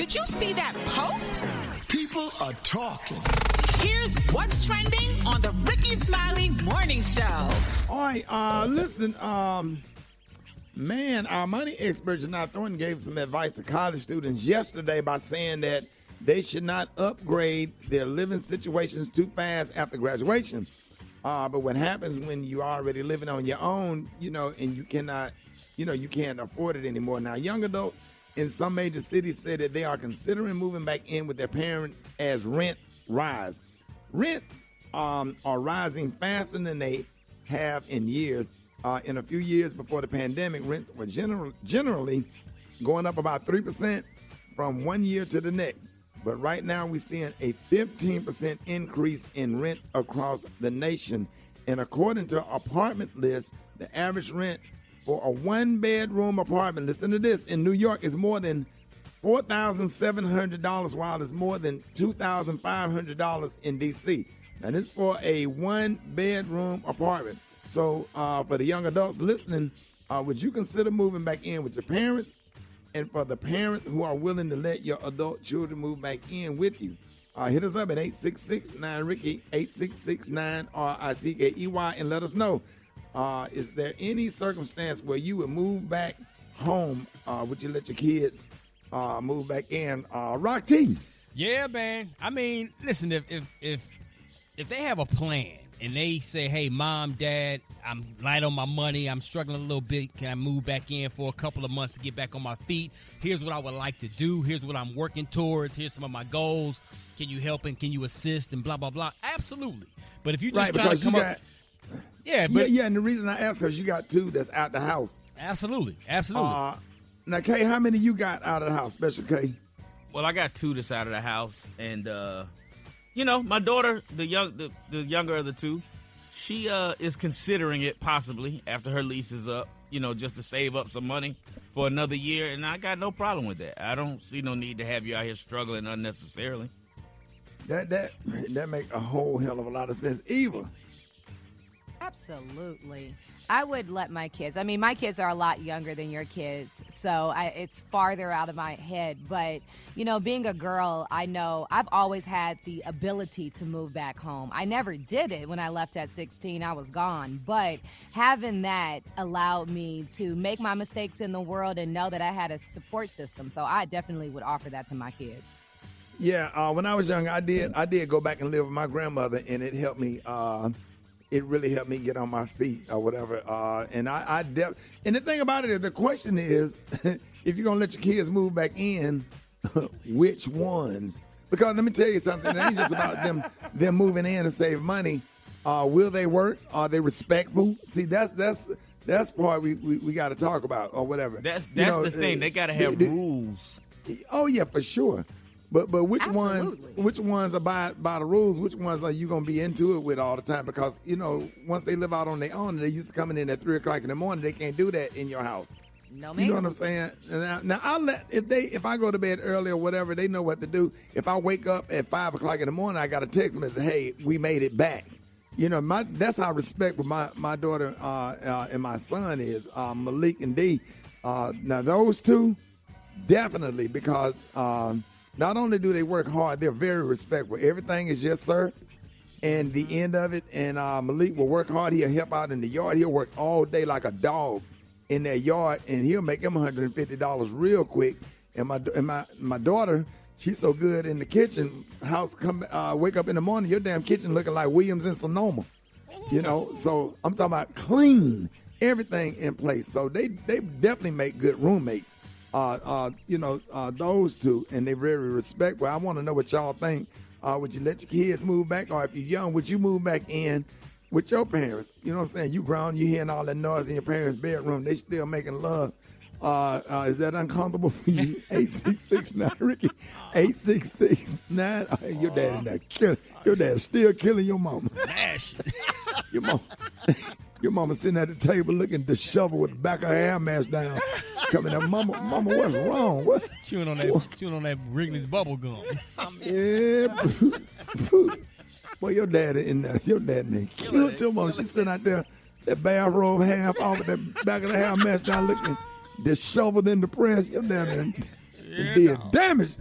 Did you see that post? People are talking. Here's what's trending on the Rickey Smiley Morning Show. All right, listen, man, our money expert, Janai Thornton, gave some advice to college students yesterday by saying that they should not upgrade their living situations too fast after graduation. But what happens when you're already living on your own, and you cannot, you can't afford it anymore. Now, young adults in some major cities say that they are considering moving back in with their parents as rent rise. Rents are rising faster than they have in years. In a few years before the pandemic, rents were generally going up about 3% from one year to the next. But right now we're seeing a 15% increase in rents across the nation. And according to Apartment List, the average rent for a one-bedroom apartment, listen to this, in New York is more than $4,700, while it's more than $2,500 in D.C. Now, this is for a one-bedroom apartment. So for the young adults listening, would you consider moving back in with your parents? And for the parents who are willing to let your adult children move back in with you, hit us up at 866-9-RICKEY, 866-9-RICKEY, and let us know, is there any circumstance where you would move back home? Would you let your kids move back in? Rock T. Yeah, man. I mean, listen, if they have a plan and they say, hey, Mom, Dad, I'm light on my money, I'm struggling a little bit, can I move back in for a couple of months to get back on my feet? Here's what I would like to do. Here's what I'm working towards. Here's some of my goals. Can you help and can you assist and blah, blah, blah? Absolutely. But if you just try to come up... Yeah, and the reason I ask because you got two that's out the house. Absolutely. Now, Kay, how many you got out of the house, Special K? Well, I got two that's out of the house, and my daughter, the younger of the two, she is considering it possibly after her lease is up, just to save up some money for another year, and I got no problem with that. I don't see no need to have you out here struggling unnecessarily. That make a whole hell of a lot of sense. Eva. Absolutely. I would let my kids. I mean, my kids are a lot younger than your kids, so it's farther out of my head. But, being a girl, I know I've always had the ability to move back home. I never did it when I left at 16. I was gone. But having that allowed me to make my mistakes in the world and know that I had a support system. So I definitely would offer that to my kids. Yeah, when I was young, I did go back and live with my grandmother, and it helped me. It really helped me get on my feet or whatever. And the thing about it is, the question is, if you're gonna let your kids move back in, which ones? Because let me tell you something, it ain't just about them moving in and save money. Will they work? Are they respectful? See, that's part we got to talk about or whatever. That's the thing. They got to have rules. Oh yeah, for sure. But which Absolutely. ones are by the rules? Which ones are you gonna be into it with all the time? Because once they live out on their own, they used to coming in at 3:00 in the morning. They can't do that in your house. No, ma'am. You know what I'm saying? Now I'll if I go to bed early or whatever, they know what to do. If I wake up at 5:00 in the morning, I got to text them and say, "Hey, we made it back." That's how respect with my daughter and my son is Malik and D. Now those two, definitely, because. Not only do they work hard, they're very respectful. Everything is yes, sir, and the end of it. And Malik will work hard. He'll help out in the yard. He'll work all day like a dog in that yard, and he'll make him $150 real quick. And my daughter, she's so good in the kitchen. Wake up in the morning, your damn kitchen looking like Williams and Sonoma. So I'm talking about clean, everything in place. So they definitely make good roommates. Those two, and they're very respectful. I want to know what y'all think. Would you let your kids move back, or if you're young, would you move back in with your parents? You know what I'm saying? You grown, you hearing all that noise in your parents' bedroom. They still making love. Is that uncomfortable for you? 866-9-RICKEY. 866-9. Your dad in there killing. Your dad's still killing your mama. Your mama. Your mama sitting at the table looking disheveled with the back of her hair mask down. Coming up, mama, what's wrong? What? Chewing on that Wrigley's bubble gum. Yeah. Boy, your dad in there. Your dad in there killed your mama. She's sitting out there, that bathrobe half off, with that back of the hair mask down looking disheveled and depressed. Your dad in there. It did damage.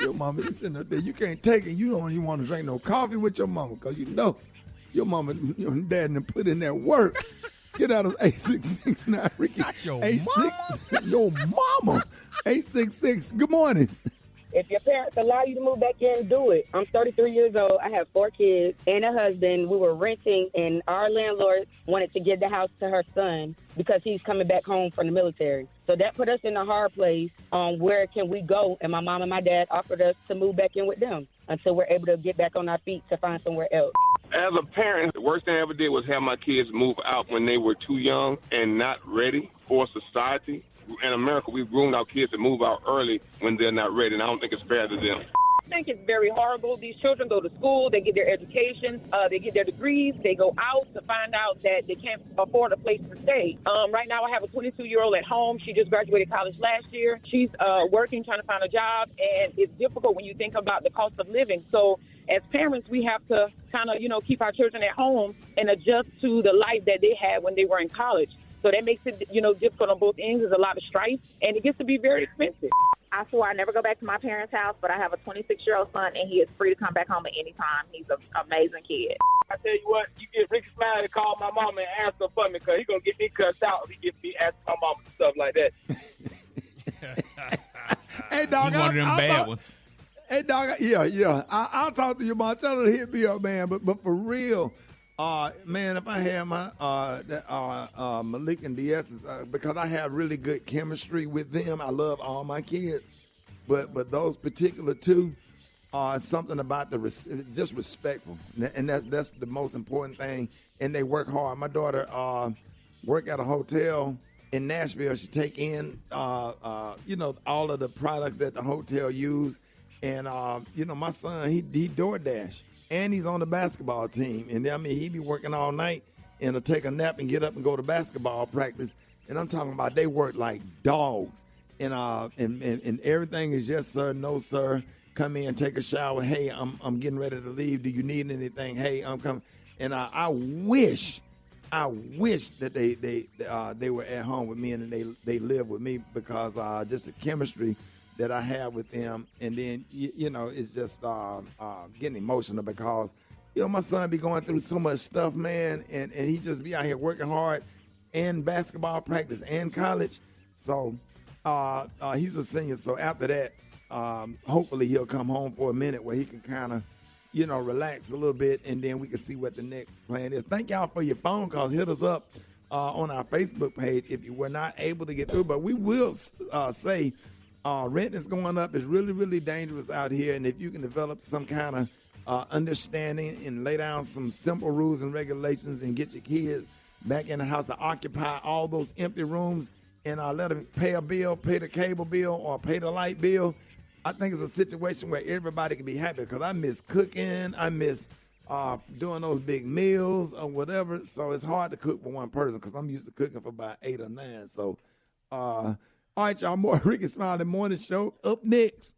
Your mama is sitting up there. You can't take it. You don't even want to drink no coffee with your mama because you know your mama, your dad done put in that work. Get out of 866 now, Ricky. Not your mama. Your mama. 866. Good morning. If your parents allow you to move back in, do it. I'm 33 years old. I have 4 kids and a husband. We were renting, and our landlord wanted to give the house to her son because he's coming back home from the military. So that put us in a hard place on where can we go, and my mom and my dad offered us to move back in with them until we're able to get back on our feet to find somewhere else. As a parent, the worst thing I ever did was have my kids move out when they were too young and not ready for society. In America, we've groomed our kids to move out early when they're not ready, and I don't think it's fair to them. I think it's very horrible. These children go to school, they get their education, they get their degrees, they go out to find out that they can't afford a place to stay. Right now, I have a 22-year-old at home. She just graduated college last year. She's working, trying to find a job, and it's difficult when you think about the cost of living. So as parents, we have to kind of, keep our children at home and adjust to the life that they had when they were in college. So that makes it, difficult on both ends. There's a lot of strife, and it gets to be very expensive. I swore I never go back to my parents' house, but I have a 26-year-old son, and he is free to come back home at any time. He's an amazing kid. I tell you what, you get Rickey Smiley to call my mama and ask her for me because he's going to get me cussed out if he gets me asking my mama stuff like that. Hey, dog. You one of them bad ones. Hey, dog. Yeah. I'll talk to your mom. Tell her to hit me up, man. But for real, man, if I had my Malik and DS, because I have really good chemistry with them. I love all my kids, but those particular two, something about just respectful, and that's the most important thing. And they work hard. My daughter work at a hotel in Nashville. She take in all of the products that the hotel use, and my son he DoorDash. And he's on the basketball team. And, he be working all night and he'll take a nap and get up and go to basketball practice. And I'm talking about they work like dogs. And everything is yes, sir, no, sir. Come in, take a shower. Hey, I'm getting ready to leave. Do you need anything? Hey, I'm coming. And I wish that they were at home with me and they live with me because just the chemistry that I have with them, and then it's just getting emotional because my son be going through so much stuff, man, and he just be out here working hard and basketball practice and college. So he's a senior. So after that, hopefully he'll come home for a minute where he can kind of relax a little bit, and then we can see what the next plan is. Thank y'all for your phone calls. Hit us up on our Facebook page if you were not able to get through, but we will say. Rent is going up. It's really, really dangerous out here. And if you can develop some kind of understanding and lay down some simple rules and regulations and get your kids back in the house to occupy all those empty rooms and let them pay a bill, pay the cable bill or pay the light bill, I think it's a situation where everybody can be happy because I miss cooking. I miss doing those big meals or whatever. So it's hard to cook for one person because I'm used to cooking for about 8 or 9. So, all right, y'all, more Rickey Smiley Morning Show up next.